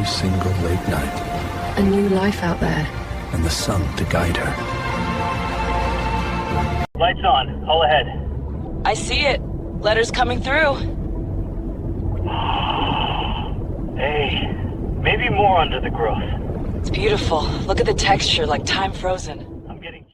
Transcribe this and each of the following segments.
single late night. A new life out there. And the sun to guide her. Lights on. All ahead. I see it. Letters coming through. Hey, maybe more under the growth. It's beautiful. Look at the texture, like time frozen. I'm getting...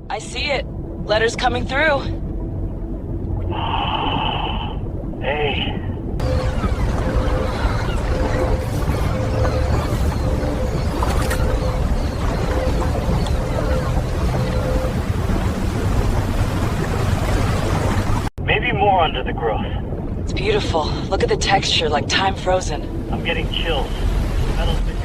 I see it. Letters coming through. Hey. Maybe more under the growth. It's beautiful. Look at the texture, like time frozen. I'm getting chills. Metal's been...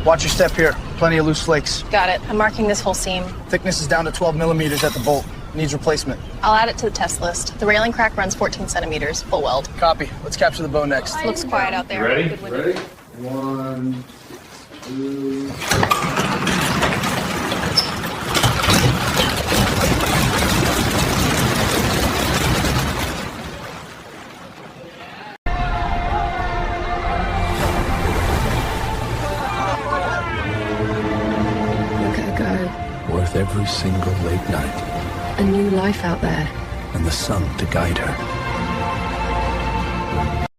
Watch your step here. Plenty of loose flakes. Got it. I'm marking this whole seam. Thickness is down to 12 millimeters at the bolt. Needs replacement. I'll add it to the test list. The railing crack runs 14 centimeters, full weld. Copy. Let's capture the bow next. Looks quiet out there. Ready? Good window. Ready? 1, 2... Look at her go. Worth every single late night. A new life out there. And the sun to guide her.